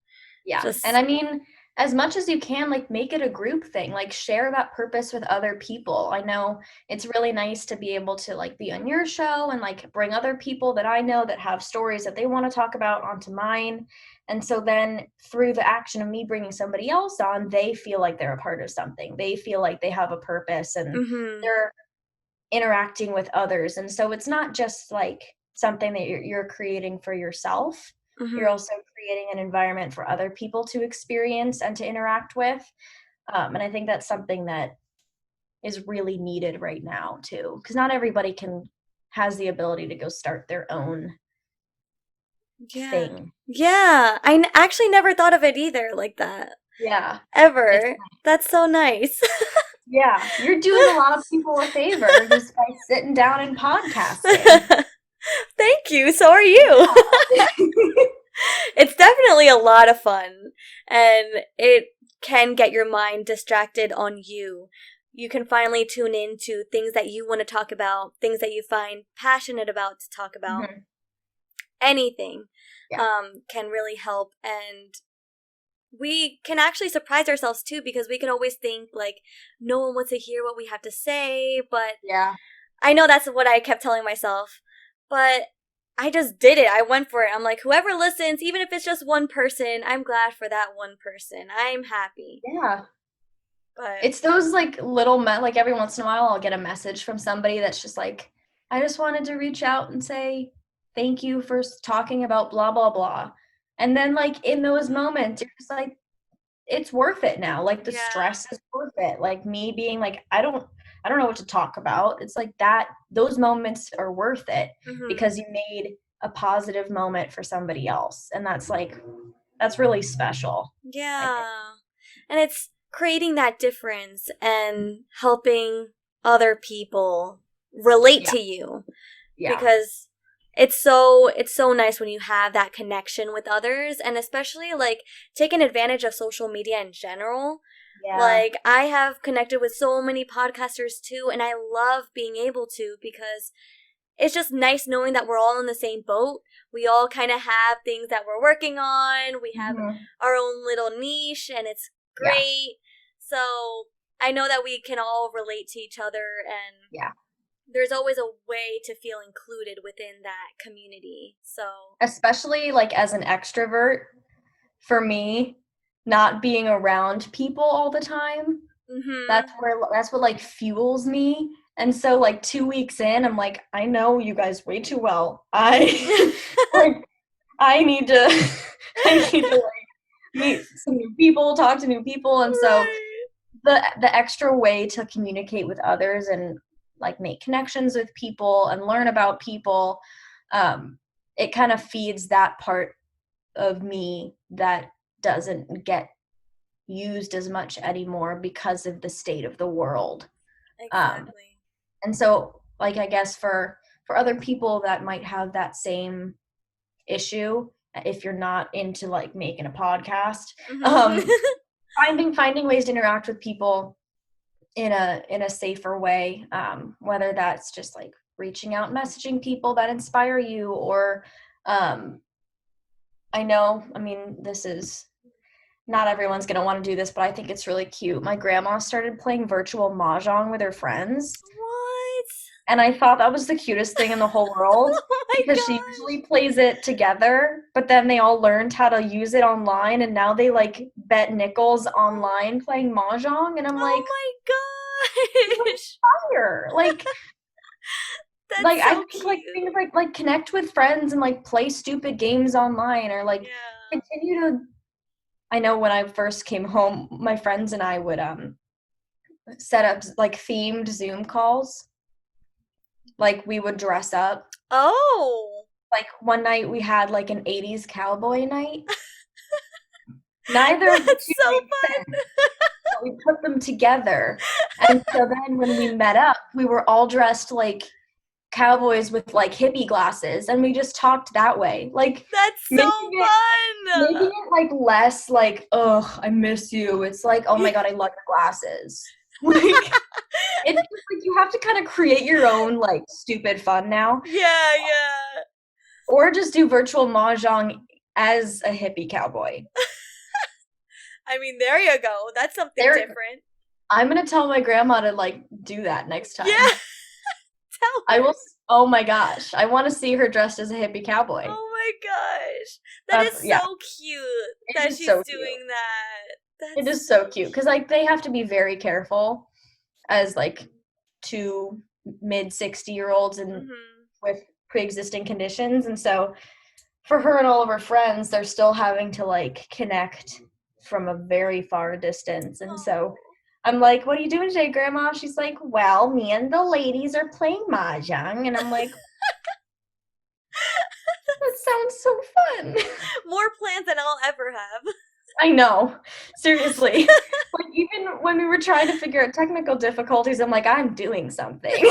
Yeah. And Just, I mean, as much as you can, like make it a group thing, like share that purpose with other people. I know it's really nice to be able to like be on your show and like bring other people that I know that have stories that they want to talk about onto mine. And so then through the action of me bringing somebody else on, they feel like they're a part of something. They feel like they have a purpose and mm-hmm, they're interacting with others. And so it's not just like something that you're creating for yourself. You're mm-hmm. also creating an environment for other people to experience and to interact with. And I think that's something that is really needed right now too, because not everybody has the ability to go start their own Yeah. thing. Yeah, actually never thought of it either like that. Yeah. It's Ever. That's so nice. yeah, you're doing a lot of people a favor just by sitting down and podcasting. Thank you. So are you. Yeah. It's definitely a lot of fun, and it can get your mind distracted on you. You can finally tune in to things that you want to talk about, things that you find passionate about to talk about. Mhm. Anything Yeah. can really help, and we can actually surprise ourselves too because we can always think like no one wants to hear what we have to say, but Yeah. I know that's what I kept telling myself, but I just did it. I went for it. I'm like, whoever listens, even if it's just one person, I'm glad for that one person. I'm happy. Yeah. But It's those like like every once in a while I'll get a message from somebody that's just like, I just wanted to reach out and say thank you for talking about blah blah blah. And then like in those moments you're just like, it's worth it now. Like the yeah. stress is worth it. Like me being like, I don't know what to talk about. It's like that those moments are worth it Mhm. because you made a positive moment for somebody else. And that's really special, I think. Yeah. And it's creating that difference and helping other people relate Yeah. to you Yeah. because it's so nice when you have that connection with others, and especially like taking advantage of social media in general. Yeah. Like I have connected with so many podcasters too, and I love being able to because it's just nice knowing that we're all in the same boat. We all kind of have things that we're working on. We have Mhm. our own little niche, and it's Yeah. great. So I know that we can all relate to each other, and Yeah. there's always a way to feel included within that community. So, Especially like as an extrovert, for me, not being around people all the time, mhm. that's what like fuels me. And so like 2 weeks in, I'm like, I know you guys way too well. I like I need to I need to like meet some new people, talk to new people. And so Right. the extra way to communicate with others and like make connections with people and learn about people, it kind of feeds that part of me that doesn't get used as much anymore because of the state of the world. Exactly. And so, like, I guess for other people that might have that same issue, if you're not into like making a podcast, Mm-hmm. finding ways to interact with people in a safer way, whether that's just like reaching out, messaging people that inspire you, or I mean, this is not everyone's going to want to do this, but I think it's really cute. My grandma started playing virtual mahjong with her friends. What? And I thought that was the cutest thing in the whole world Oh my because she gosh. usually plays it together, but then they all learned how to use it online, and now they like bet nickels online playing mahjong, and I'm like, Oh my gosh. fire! Like That's I so think like cute. things like connect with friends and like play stupid games online, or like Yeah. continue to. I know when I first came home, my friends and I would set up like themed Zoom calls. Like we would dress up. Oh. Like one night we had like an 80s cowboy night. Neither of the That's two so made sense, but we put them together. And so then when we met up, we were all dressed like cowboys with like hippie glasses, and we just talked that way. Like That's so making fun. it like less like, oh, I miss you. It's like, oh my God, I love your glasses. Like it's just like you have to kind of create your own like stupid fun now. Yeah, yeah. Or just do virtual mahjong as a hippie cowboy. I mean, there you go. That's something different. I'm gonna tell my grandma to like do that next time. Yeah. Tell her. I will. Oh my gosh, I want to see her dressed as a hippie cowboy. Oh my gosh. That is so cute that she's doing that. It is so cute because like they have to be very careful as like two mid 60-year-olds and with pre-existing conditions, and so for her and all of her friends, they're still having to like connect from a very far distance. And so I'm like, what are you doing today, Grandma? She's like, well, me and the ladies are playing mahjong. And I'm like, that sounds so fun. More plans than I'll ever have. I know. Seriously. Like even when we were trying to figure out technical difficulties, I'm like, I'm doing something.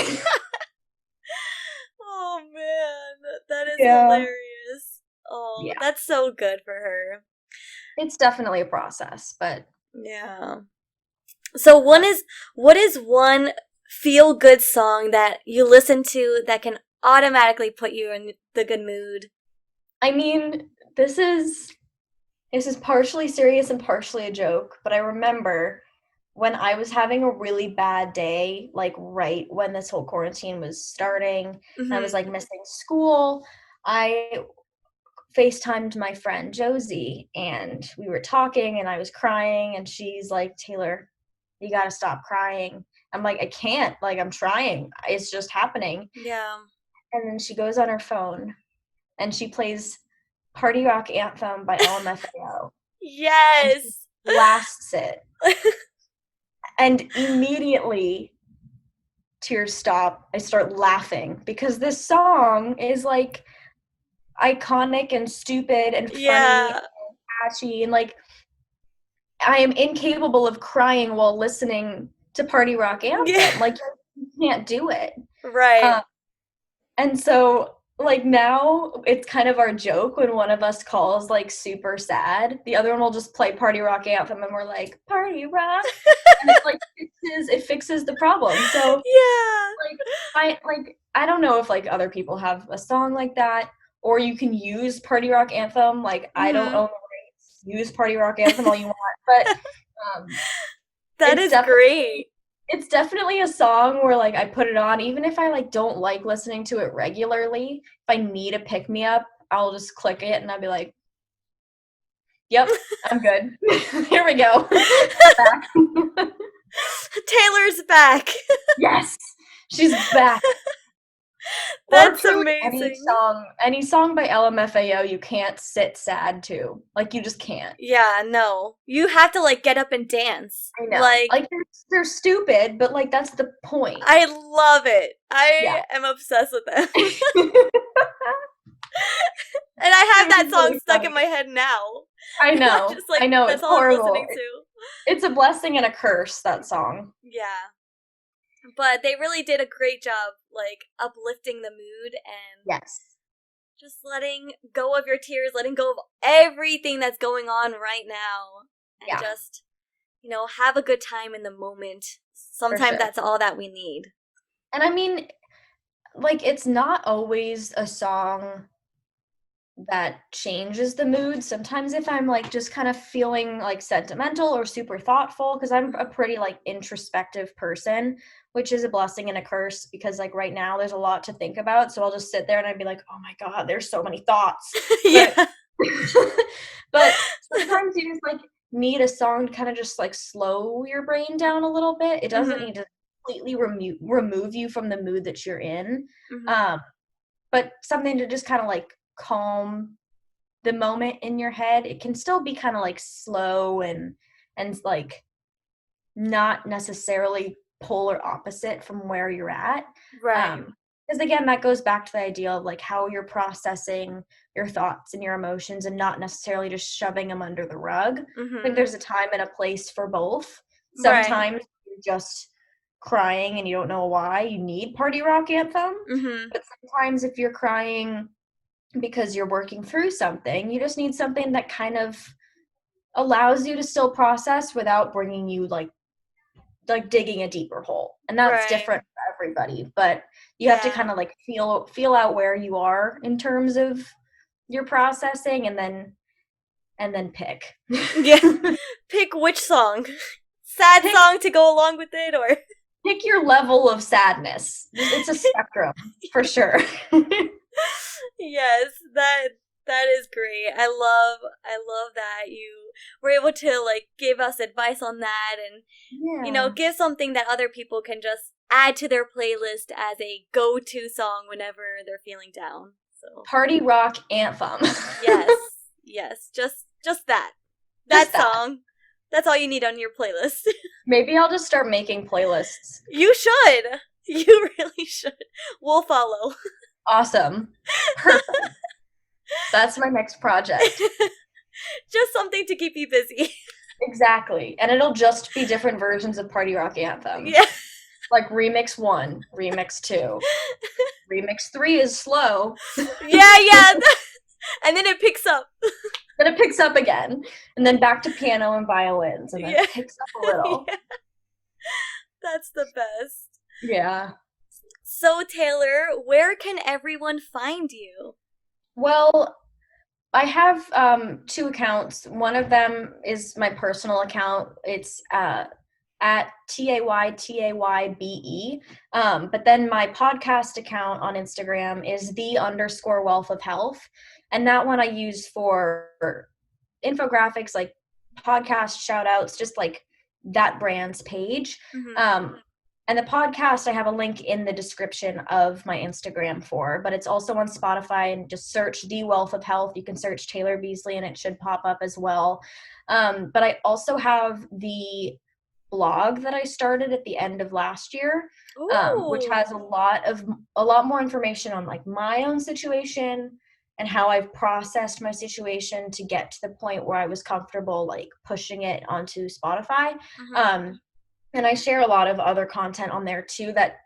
Oh man, that is hilarious. Oh, yeah. That's so good for her. It's definitely a process, but yeah. So what is one feel good song that you listen to that can automatically put you in the good mood? I mean, this is partially serious and partially a joke, but I remember when I was having a really bad day, like right when this whole quarantine was starting, and I was like missing school, I FaceTimed my friend Josie, and we were talking, and I was crying, and she's like, Taylor, you gotta stop crying. I'm like, I can't, like, I'm trying. It's just happening. Yeah. And then she goes on her phone, and she plays Party Rock Anthem by LMFAO. Yes. Blasts it. And immediately tears stop. I start laughing because this song is like iconic and stupid and funny and catchy, and like I am incapable of crying while listening to Party Rock Anthem. Yeah. Like you can't do it. Right. And so like now it's kind of our joke when one of us calls like super sad, the other one will just play Party Rock Anthem, and we're like, Party Rock, and it like fixes the problem. So yeah, I don't know if like other people have a song like that, or you can use Party Rock Anthem. Like I don't own the rights. Use Party Rock Anthem all you want, but that is great. It's definitely a song where like I put it on even if I like don't like listening to it regularly. If I need a pick me up, I'll just click it and I'll be like, yep, I'm good. Here we go. Back. Taylor's back. Yes, she's back. That's truly amazing. any song by LMFAO you can't sit sad to. Like, you just can't. Yeah, no. You have to like get up and dance. I know. Like Like, they're stupid, but like that's the point. I love it. Yeah. I am obsessed with them. And I have It's that song really stuck in funny. my head now. I I'm know. just like I know. that's It's all I'm horrible. listening to. It's a blessing and a curse, that song. Yeah. But they really did a great job like uplifting the mood and Yes. just letting go of your tears, letting go of everything that's going on right now and Yeah. just have a good time in the moment. For Sometimes sure. that's all that we need. And I mean, like, it's not always a song that changes the mood. Sometimes if I'm like just kind of feeling like sentimental or super thoughtful, because I'm a pretty like introspective person, which is a blessing and a curse because like right now there's a lot to think about. So I'll just sit there and I'd be like, oh my God, there's so many thoughts. But Yeah. but sometimes you just like need a song to kind of just like slow your brain down a little bit. It doesn't Mhm. need to completely remove you from the mood that you're in. Mhm. Um, but something to just kind of like calm the moment in your head. It can still be kind of like slow and like not necessarily polar opposite from where you're at. Right. Because again, that goes back to the idea of like how you're processing your thoughts and your emotions and not necessarily just shoving them under the rug. I think Mhm. there's a time and a place for both. Right. Sometimes you're just crying and you don't know why, you need party rock anthem. Mhm. But sometimes if you're crying because you're working through something, you just need something that kind of allows you to still process without bringing you like digging a deeper hole. And that's Right. different for everybody, but you have to Yeah. kind of like feel out where you are in terms of your processing and then pick. Yeah. Pick which song. Sad pick song to go along with it or pick your level of sadness. It's a spectrum for sure. yes, that is great. I love that you were able to like give us advice on that and Yeah. give something that other people can just add to their playlist as a go-to song whenever they're feeling down. So, Party rock anthem. yes. Yes, just that. Just That that. song. That's all you need on your playlist. Maybe I'll just start making playlists. You should. You really should. We'll follow. Awesome. Perfect. That's my next project. Just something to keep you busy. Exactly. And it'll just be different versions of Party Rock Anthem. Yeah. Like remix 1, remix 2. Remix 3 is slow. Yeah. And then it picks up. Then it picks up again. And then back to piano and violins. And then Yeah. it picks up a little. Yeah. That's the best. Yeah. So, Taylor, where can everyone find you? Well, I have 2 accounts. One of them is my personal account. It's at TAYTAYBE. But then my podcast account on Instagram is _wealth of health. And that one I use for infographics, like podcast shout outs, just like that brand's page. Mm-hmm. And the podcast, I have a link in the description of my Instagram for, but it's also on Spotify and just search The Wealth of Health. You can search Taylor Beasley and it should pop up as well. But I also have the blog that I started at the end of last year, which has Ooh. a lot more information on like my own situation and how I've processed my situation to get to the point where I was comfortable like pushing it onto Spotify. Mm-hmm. And I share a lot of other content on there too that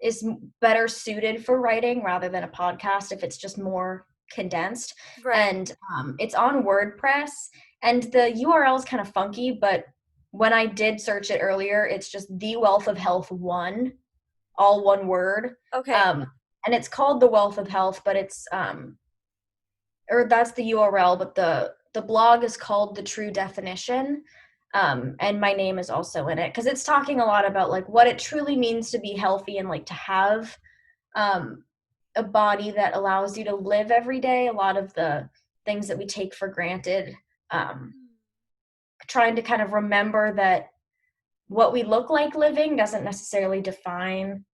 is better suited for writing rather than a podcast if it's just more condensed. Right. And it's on WordPress, and the URL is kind of funky, but when I did search it earlier, it's just The Wealth of Health 1, all one word. Okay. And it's called The Wealth of Health, but it's or that's the URL, but the blog is called The True Definition. And my name is also in it because it's talking a lot about like what it truly means to be healthy and like to have a body that allows you to live every day. A lot of the things that we take for granted, trying to kind of remember that what we look like living doesn't necessarily define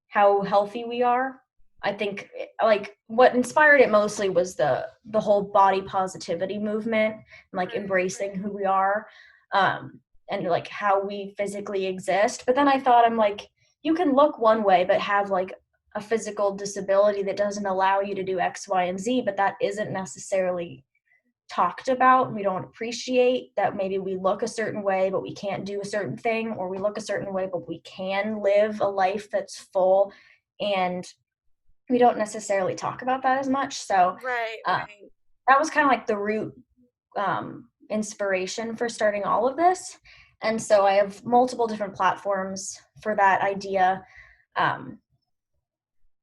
how healthy we are. I think like what inspired it mostly was the whole body positivity movement and like embracing who we are, and like how we physically exist. But then I thought, I'm like, you can look one way but have like a physical disability that doesn't allow you to do X, Y, and Z, but that isn't necessarily talked about. We don't appreciate that maybe we look a certain way but we can't do a certain thing, or we look a certain way but we can live a life that's full, and we don't necessarily talk about that as much. So Right. that was kind of like the root inspiration for starting all of this. And so I have multiple different platforms for that idea,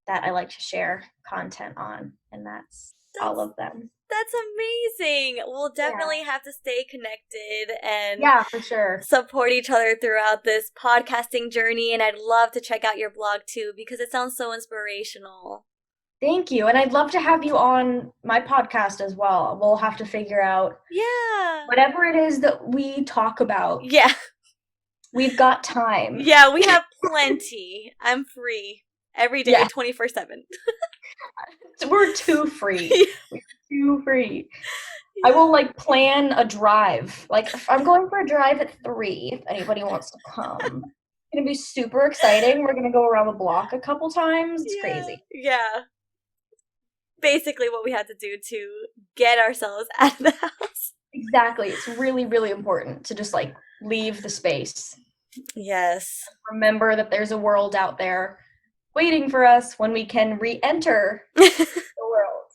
that I like to share content on, and that's all of them. That's amazing. We'll definitely have to stay connected and Yeah, for sure. support each other throughout this podcasting journey. And I'd love to check out your blog too, because it sounds so inspirational. Thank you. And I'd love to have you on my podcast as well. We'll have to figure out whatever it is that we talk about. Yeah. We've got time. Yeah, we have plenty. I'm free every day, 24/7. We're too free. We're too free. Yeah. I will like plan a drive. Like I'm going for a drive at 3 if anybody wants to come. It's gonna be super exciting. We're gonna go around the block a couple times. It's crazy. Yeah. Basically what we had to do to get ourselves out of the house. Exactly. It's really, really important to just like leave the space. Yes. Remember that there's a world out there waiting for us when we can re-enter the world.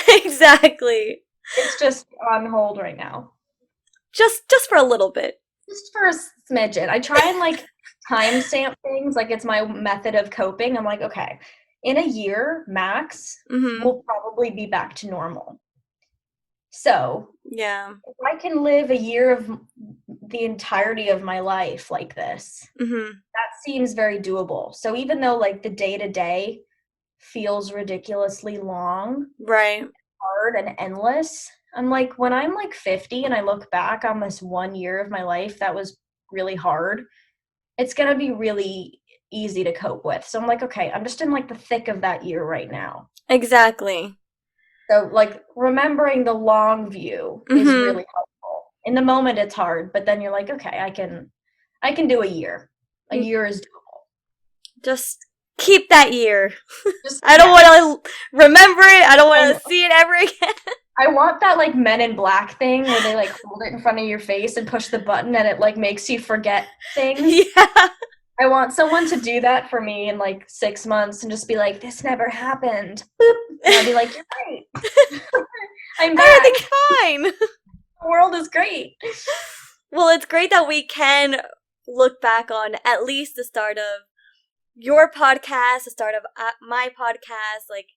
Exactly. It's just on hold right now. Just for a little bit. Just for a smidgen. I try and like timestamp things, like it's my method of coping. I'm like, okay, in a year max, we'll probably be back to normal. So yeah, if I can live a year of the entirety of my life like this, that seems very doable. So even though like the day-to-day feels ridiculously long, right, hard and endless, I'm like, when I'm like 50 and I look back on this 1 year of my life that was really hard, it's going to be really easy to cope with. So I'm like, okay, I'm just in like the thick of that year right now. Exactly. So like remembering the long view is really helpful. In the moment it's hard, but then you're like, okay, I can do a year. A year is doable. Just keep that year. I don't want to remember it. I don't want to see it ever again. I want that like Men in Black thing where they like hold it in front of your face and push the button and it like makes you forget things. Yeah. I want someone to do that for me in like 6 months and just be like, this never happened. Boop. And I'll be like, you're right. I'm back. Everything's fine. The world is great. Well, it's great that we can look back on at least the start of your podcast, the start of my podcast. Like,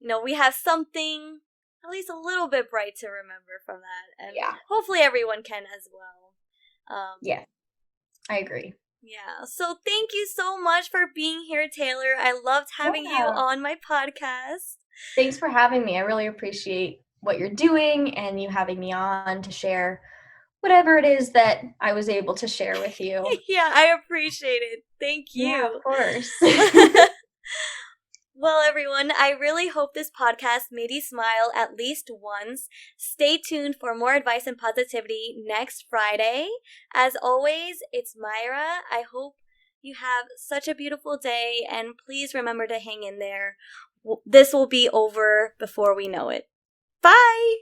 you know, we have something at least a little bit bright to remember from that. And hopefully everyone can as well. Yeah, I agree. Yeah, so thank you so much for being here, Taylor. I loved having you on my podcast. Thanks for having me. I really appreciate what you're doing and you having me on to share whatever it is that I was able to share with you. Yeah, I appreciate it. Thank you. Yeah, of course. Well, everyone, I really hope this podcast made you smile at least once. Stay tuned for more advice and positivity next Friday. As always, it's Mayra. I hope you have such a beautiful day, and please remember to hang in there. This will be over before we know it. Bye!